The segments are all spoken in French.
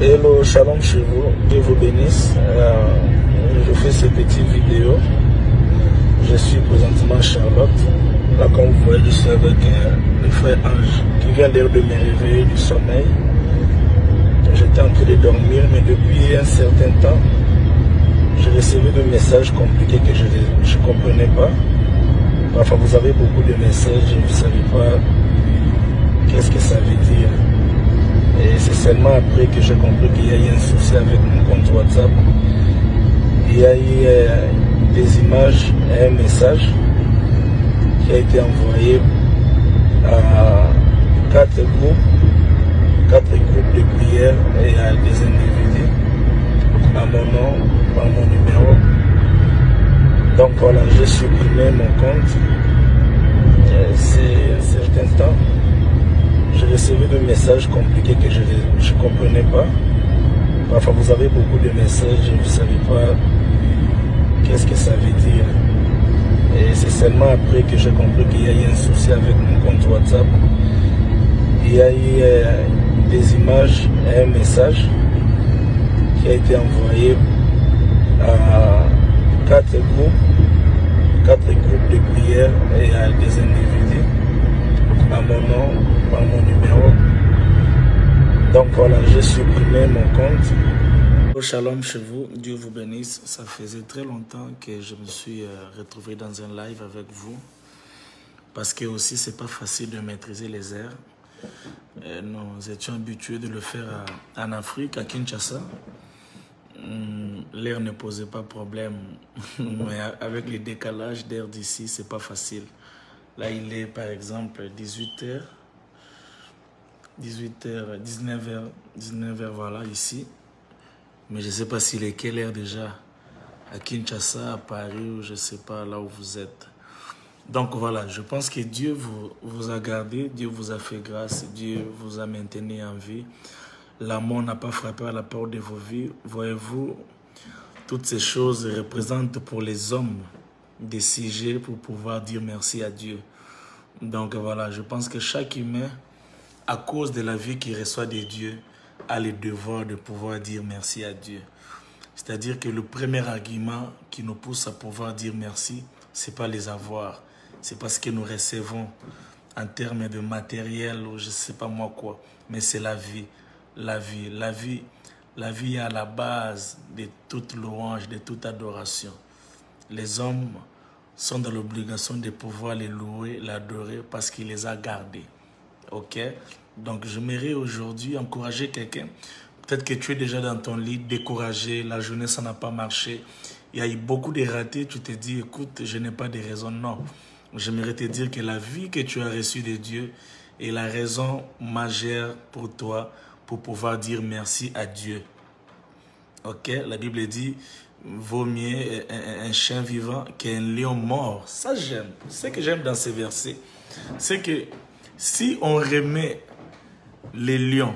Hello, shalom chez vous, Dieu vous bénisse. Je fais ces petites vidéos. Je suis présentement à Charlotte. Là, comme vous voyez, je suis avec le frère Ange qui vient d'ailleurs de me réveiller du sommeil. J'étais en train de dormir, mais depuis un certain temps, je recevais des messages compliqués que je ne comprenais pas. Enfin, vous avez beaucoup de messages, je ne savais pas qu'est-ce que ça veut dire. Et c'est seulement après que j'ai compris qu'il y a eu un souci avec mon compte WhatsApp. Il y a eu des images et un message qui a été envoyé à quatre groupes de prière et à des individus, à mon nom, à mon numéro. Donc voilà, j'ai supprimé mon compte. C'est un certain temps. Je recevais des messages compliqués que je ne comprenais pas. Enfin, vous avez beaucoup de messages, je ne savais pas qu'est-ce que ça veut dire. Et c'est seulement après que j'ai compris qu'il y a eu un souci avec mon compte WhatsApp. Il y a eu des images et un message qui a été envoyé à quatre groupes de prière et à des individus, à mon nom, à mon numéro. Donc voilà, j'ai supprimé mon compte. Shalom chez vous, Dieu vous bénisse. Ça faisait très longtemps que je me suis retrouvé dans un live avec vous. Parce que aussi, c'est pas facile de maîtriser les airs. Nous étions habitués de le faire en Afrique, à Kinshasa. L'air ne posait pas problème. Mais avec les décalages d'air d'ici, c'est pas facile. Là, il est par exemple 18h, 19h, voilà, ici. Mais je ne sais pas s'il est quelle heure déjà, à Kinshasa, à Paris, ou je ne sais pas là où vous êtes. Donc voilà, je pense que Dieu vous a gardé, Dieu vous a fait grâce, Dieu vous a maintenu en vie. La mort n'a pas frappé à la porte de vos vies. Voyez-vous, toutes ces choses représentent pour les hommes des sujets pour pouvoir dire merci à Dieu. Donc voilà, je pense que chaque humain, à cause de la vie qu'il reçoit de Dieu, a le devoir de pouvoir dire merci à Dieu. C'est-à-dire que le premier argument qui nous pousse à pouvoir dire merci, ce n'est pas les avoirs. C'est parce que nous recevons en termes de matériel ou je ne sais pas moi quoi. Mais c'est la vie. La vie est à la base de toute louange, de toute adoration. Les hommes sont dans l'obligation de pouvoir les louer, l'adorer parce qu'il les a gardés. Ok? Donc, j'aimerais aujourd'hui encourager quelqu'un. Peut-être que tu es déjà dans ton lit, découragé, la journée, ça n'a pas marché. Il y a eu beaucoup de ratés, tu te dis, écoute, je n'ai pas de raison. Non. J'aimerais te dire que la vie que tu as reçue de Dieu est la raison majeure pour toi pour pouvoir dire merci à Dieu. Ok? La Bible dit, vaut mieux un chien vivant qu'un lion mort. Ça, j'aime. Ce que j'aime dans ces versets, c'est que si on remet les lions,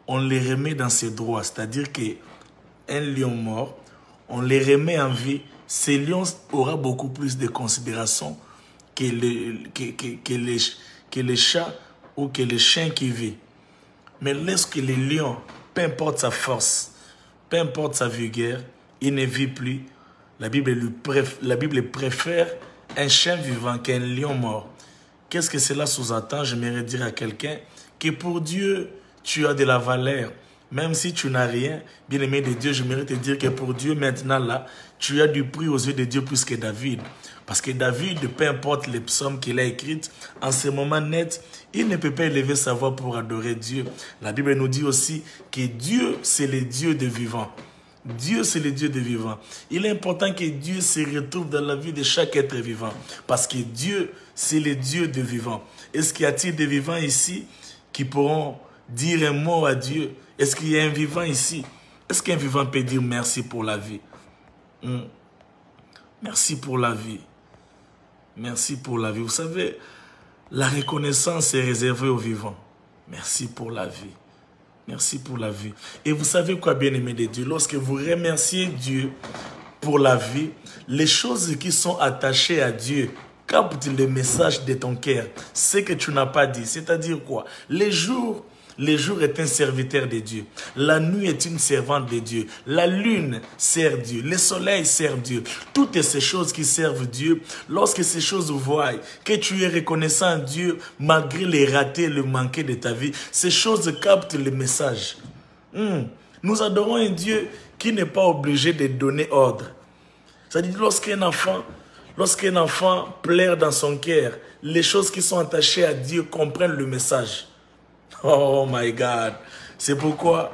on les remet dans ses droits, c'est-à-dire qu'un lion mort, on les remet en vie, ces lions aura beaucoup plus de considération que les chats ou que les chiens qui vivent. Mais lorsque les lions, peu importe sa force, peu importe sa vigueur, il ne vit plus. La Bible préfère un chien vivant qu'un lion mort. Qu'est-ce que cela sous-entend? J'aimerais dire à quelqu'un que pour Dieu, tu as de la valeur. Même si tu n'as rien, bien-aimé de Dieu, j'aimerais te dire que pour Dieu, maintenant là, tu as du prix aux yeux de Dieu plus que David. Parce que David, peu importe les psaumes qu'il a écrits, en ce moment net, il ne peut pas élever sa voix pour adorer Dieu. La Bible nous dit aussi que Dieu, c'est le Dieu des vivants. Dieu, c'est le Dieu des vivants. Il est important que Dieu se retrouve dans la vie de chaque être vivant. Parce que Dieu, c'est le Dieu des vivants. Est-ce qu'il y a-t-il des vivants ici qui pourront dire un mot à Dieu? Est-ce qu'il y a un vivant ici? Est-ce qu'un vivant peut dire merci pour la vie? Merci pour la vie. Merci pour la vie. Vous savez, la reconnaissance est réservée aux vivants. Merci pour la vie. Merci pour la vie. Et vous savez quoi, bien-aimé de Dieu? Lorsque vous remerciez Dieu pour la vie, les choses qui sont attachées à Dieu captent le message de ton cœur. Ce que tu n'as pas dit. C'est-à-dire quoi? Les jours Le jour est un serviteur de Dieu. La nuit est une servante de Dieu. La lune sert Dieu. Le soleil sert Dieu. Toutes ces choses qui servent Dieu, lorsque ces choses voient que tu es reconnaissant à Dieu, malgré les ratés, le manqué de ta vie, ces choses captent le message. Nous adorons un Dieu qui n'est pas obligé de donner ordre. C'est-à-dire, lorsqu'un enfant pleure dans son cœur, les choses qui sont attachées à Dieu comprennent le message. Oh my God. C'est pourquoi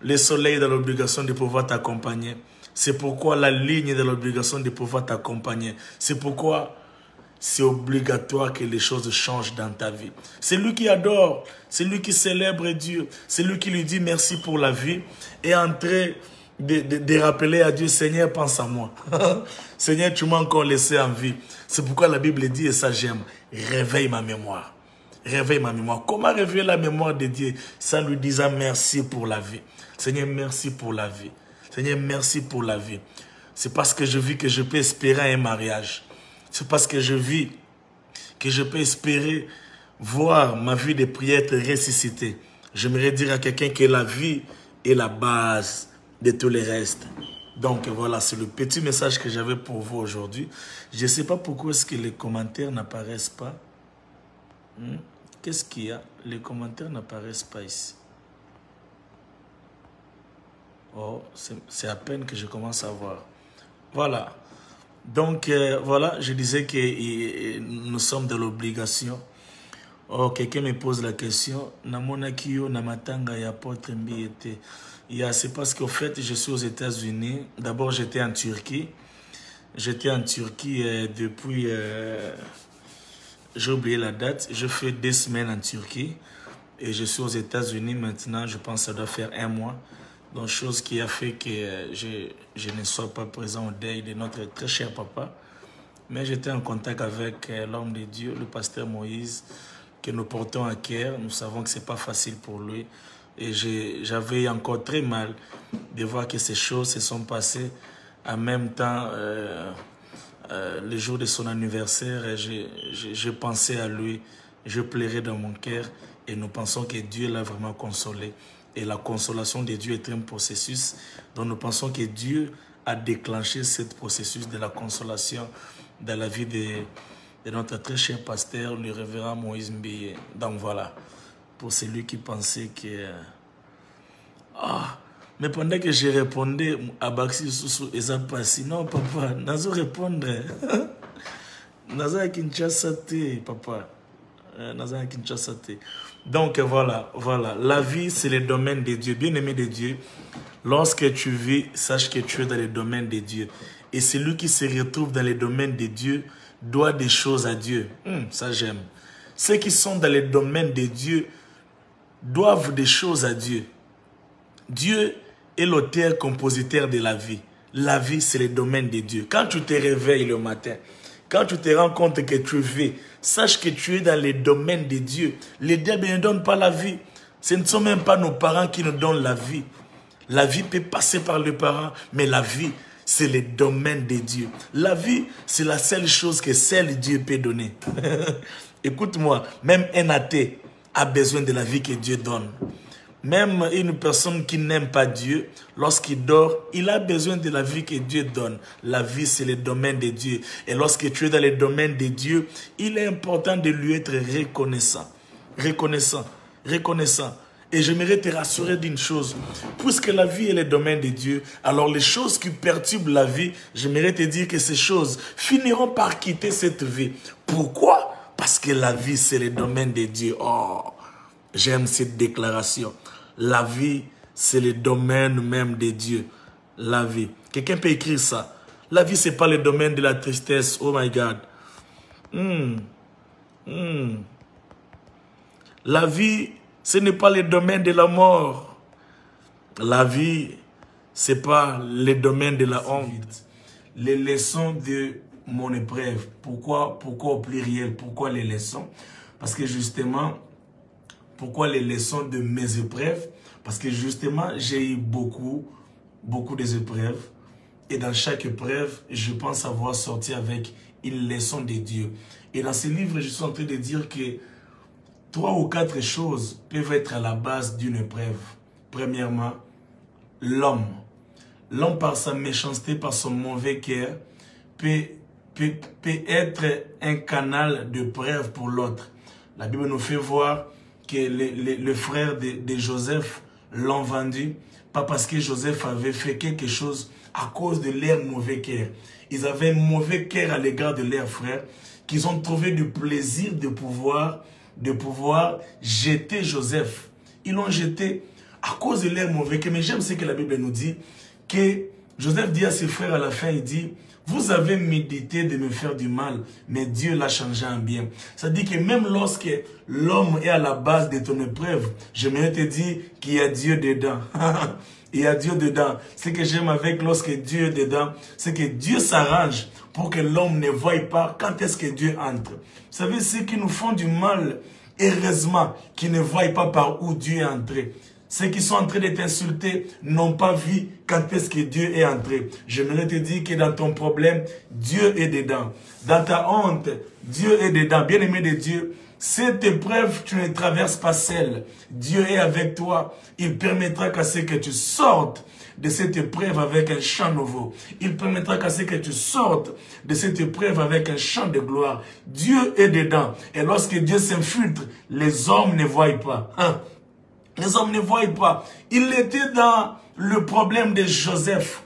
le soleil est dans l'obligation de pouvoir t'accompagner. C'est pourquoi la ligne est dans l'obligation de pouvoir t'accompagner. C'est pourquoi c'est obligatoire que les choses changent dans ta vie. C'est lui qui adore, c'est lui qui célèbre Dieu, c'est lui qui lui dit merci pour la vie et en train de rappeler à Dieu, Seigneur, pense à moi. Seigneur, tu m'as encore laissé en vie. C'est pourquoi la Bible dit, et ça j'aime, réveille ma mémoire. Réveille ma mémoire. Comment réveiller la mémoire de Dieu? Ça lui disant merci pour la vie. Seigneur, merci pour la vie. Seigneur, merci pour la vie. C'est parce que je vis que je peux espérer un mariage. C'est parce que je vis que je peux espérer voir ma vie de prière être ressuscitée. J'aimerais dire à quelqu'un que la vie est la base de tout le reste. Donc voilà, c'est le petit message que j'avais pour vous aujourd'hui. Je ne sais pas pourquoi est-ce que les commentaires n'apparaissent pas. Qu'est-ce qu'il y a? Les commentaires n'apparaissent pas ici. Oh, c'est à peine que je commence à voir. Voilà. Donc, voilà, je disais que nous sommes dans l'obligation. Oh, quelqu'un me pose la question. Namonakio namatanga ya apôtre Mbiete. C'est parce qu'au fait, je suis aux États-Unis. D'abord, j'étais en Turquie. J'étais en Turquie depuis... j'ai oublié la date. Je fais 2 semaines en Turquie. Et je suis aux États-Unis maintenant. Je pense que ça doit faire 1 mois. Donc, chose qui a fait que je ne sois pas présent au deuil de notre très cher papa. Mais j'étais en contact avec l'homme de Dieu, le pasteur Moïse, que nous portons à cœur. Nous savons que ce n'est pas facile pour lui. Et j'avais encore très mal de voir que ces choses se sont passées en même temps, le jour de son anniversaire. Je pensais à lui, je pleurais dans mon cœur et nous pensons que Dieu l'a vraiment consolé. Et la consolation de Dieu est un processus dont nous pensons que Dieu a déclenché ce processus de la consolation dans la vie de notre très cher pasteur, le révérend Moïse Mbiye. Donc voilà, pour celui qui pensait que... mais pendant que je répondais à Baxi Soussou et ça passe, non papa, nazo répondre. Nazo à Kinshasa te, papa. Nazo à Kinshasa te. Donc voilà, la vie c'est le domaine de Dieu, bien-aimé de Dieu. Lorsque tu vis, sache que tu es dans le domaine de Dieu. Et celui qui se retrouve dans le domaine de Dieu doit des choses à Dieu. Ça j'aime. Ceux qui sont dans le domaine de Dieu doivent des choses à Dieu. Dieu est l'auteur-compositeur de la vie. La vie c'est le domaine de Dieu. Quand tu te réveilles le matin, quand tu te rends compte que tu vis, sache que tu es dans le domaine de Dieu. Les diables ne donnent pas la vie. Ce ne sont même pas nos parents qui nous donnent la vie. La vie peut passer par les parents, mais la vie, c'est le domaine de Dieu. La vie, c'est la seule chose que seul Dieu peut donner. Écoute-moi, même un athée a besoin de la vie que Dieu donne. Même une personne qui n'aime pas Dieu, lorsqu'il dort, il a besoin de la vie que Dieu donne. La vie, c'est le domaine de Dieu. Et lorsque tu es dans le domaine de Dieu, il est important de lui être reconnaissant. Reconnaissant. Et j'aimerais te rassurer d'une chose. Puisque la vie est le domaine de Dieu, alors les choses qui perturbent la vie, j'aimerais te dire que ces choses finiront par quitter cette vie. Pourquoi? Parce que la vie, c'est le domaine de Dieu. Oh, j'aime cette déclaration. La vie, c'est le domaine même de Dieu. La vie. Quelqu'un peut écrire ça. La vie, ce n'est pas le domaine de la tristesse. Oh my God. La vie, ce n'est pas le domaine de la mort. La vie, ce n'est pas le domaine de la honte. Les leçons de mon épreuve. Pourquoi au pluriel? Pourquoi les leçons? Parce que justement, pourquoi les leçons de mes épreuves? Parce que justement, j'ai eu beaucoup d'épreuves. Et dans chaque épreuve, je pense avoir sorti avec une leçon de Dieu. Et dans ce livre, je suis en train de dire que 3 ou 4 choses peuvent être à la base d'une épreuve. Premièrement, l'homme. L'homme, par sa méchanceté, par son mauvais cœur, peut être un canal de preuve pour l'autre. La Bible nous fait voir que le frère de Joseph l'ont vendu, pas parce que Joseph avait fait quelque chose à cause de leur mauvais cœur. Ils avaient un mauvais cœur à l'égard de leurs frères, qu'ils ont trouvé du plaisir de pouvoir jeter Joseph. Ils l'ont jeté à cause de leur mauvais cœur. Mais j'aime ce que la Bible nous dit, que Joseph dit à ses frères à la fin, il dit, vous avez médité de me faire du mal, mais Dieu l'a changé en bien. Ça dit que même lorsque l'homme est à la base de ton épreuve, j'aimerais te dire qu'il y a Dieu dedans. Il y a Dieu dedans. Ce que j'aime avec lorsque Dieu est dedans, c'est que Dieu s'arrange pour que l'homme ne voie pas quand est-ce que Dieu entre. Vous savez, ceux qui nous font du mal, heureusement, qui ne voient pas par où Dieu est entré. Ceux qui sont en train de t'insulter n'ont pas vu quand est-ce que Dieu est entré. J'aimerais te dire que dans ton problème, Dieu est dedans. Dans ta honte, Dieu est dedans. Bien-aimé de Dieu, cette épreuve, tu ne traverses pas seul. Dieu est avec toi. Il permettra qu'à ce que tu sortes de cette épreuve avec un chant nouveau. Il permettra qu'à ce que tu sortes de cette épreuve avec un chant de gloire. Dieu est dedans. Et lorsque Dieu s'infiltre, les hommes ne voient pas. Les hommes ne voient pas. Il était dans le problème de Joseph.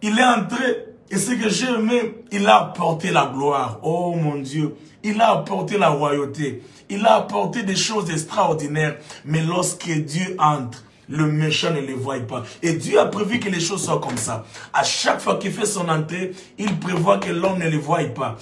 Il est entré, et ce que j'ai aimé, il a apporté la gloire. Oh mon Dieu, il a apporté la royauté. Il a apporté des choses extraordinaires. Mais lorsque Dieu entre, le méchant ne le voit pas. Et Dieu a prévu que les choses soient comme ça. À chaque fois qu'il fait son entrée, il prévoit que l'homme ne le voie pas.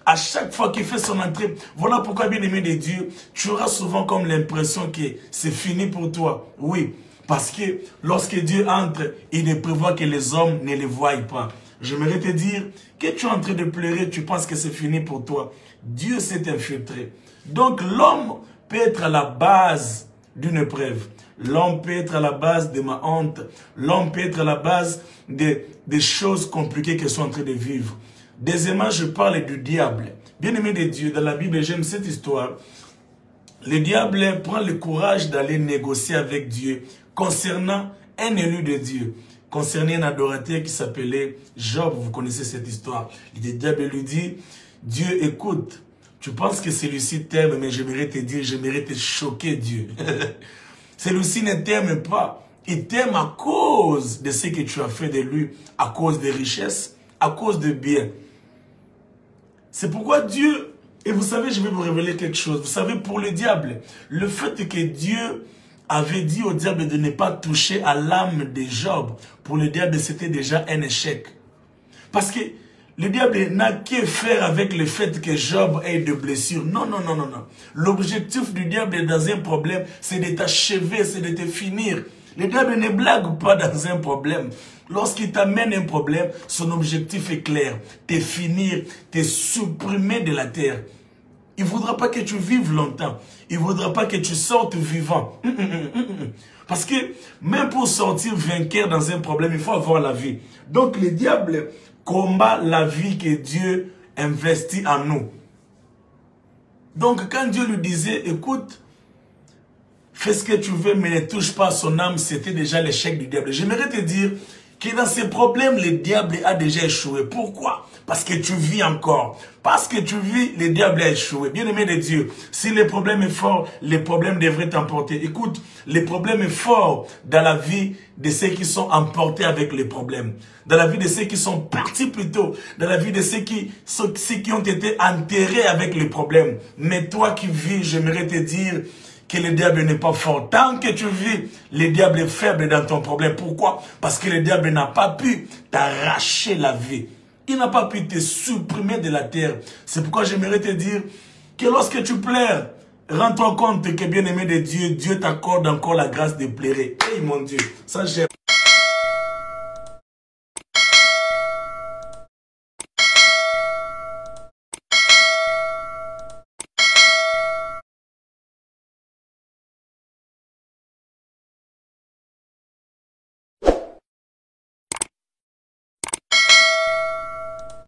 À chaque fois qu'il fait son entrée, voilà pourquoi, bien-aimé de Dieu, tu auras souvent comme l'impression que c'est fini pour toi. Oui, parce que lorsque Dieu entre, il ne prévoit que les hommes ne le voient pas. J'aimerais te dire que tu es en train de pleurer, tu penses que c'est fini pour toi. Dieu s'est infiltré. Donc l'homme peut être à la base d'une épreuve. L'homme peut être à la base de ma honte. L'homme peut être à la base des choses compliquées que je suis en train de vivre. Deuxièmement, je parle du diable. Bien-aimé de Dieu, dans la Bible, j'aime cette histoire. Le diable prend le courage d'aller négocier avec Dieu concernant un élu de Dieu, concernant un adorateur qui s'appelait Job. Vous connaissez cette histoire. Le diable lui dit, Dieu, écoute, tu penses que celui-ci t'aime, mais j'aimerais te dire, j'aimerais te choquer, Dieu. Celui-ci ne t'aime pas. Il t'aime à cause de ce que tu as fait de lui, à cause des richesses, à cause de biens. C'est pourquoi Dieu, et vous savez, je vais vous révéler quelque chose. Vous savez, pour le diable, le fait que Dieu avait dit au diable de ne pas toucher à l'âme de Job, pour le diable, c'était déjà un échec. Parce que le diable n'a qu'à faire avec le fait que Job ait de blessures. Non, non, non, non, non. L'objectif du diable dans un problème, c'est de t'achever, c'est de te finir. Le diable ne blague pas dans un problème. Lorsqu'il t'amène un problème, son objectif est clair. Te finir, te supprimer de la terre. Il ne voudra pas que tu vives longtemps. Il ne voudra pas que tu sortes vivant. Parce que même pour sortir vainqueur dans un problème, il faut avoir la vie. Donc le diable combat la vie que Dieu investit en nous. Donc quand Dieu lui disait, écoute, fais ce que tu veux, mais ne touche pas à son âme, c'était déjà l'échec du diable. J'aimerais te dire que dans ces problèmes, le diable a déjà échoué. Pourquoi? Parce que tu vis encore. Parce que tu vis, le diable a échoué. Bien-aimé de Dieu, si le problème est fort, le problème devrait t'emporter. Écoute, le problème est fort dans la vie de ceux qui sont emportés avec les problèmes. Dans la vie de ceux qui sont partis plus tôt. Dans la vie de ceux qui ont été enterrés avec les problèmes. Mais toi qui vis, j'aimerais te dire que le diable n'est pas fort. Tant que tu vis, le diable est faible dans ton problème. Pourquoi? Parce que le diable n'a pas pu t'arracher la vie. Il n'a pas pu te supprimer de la terre. C'est pourquoi j'aimerais te dire que lorsque tu pleures, rends-toi compte que bien aimé de Dieu, Dieu t'accorde encore la grâce de pleurer. Hey mon Dieu, ça j'aime.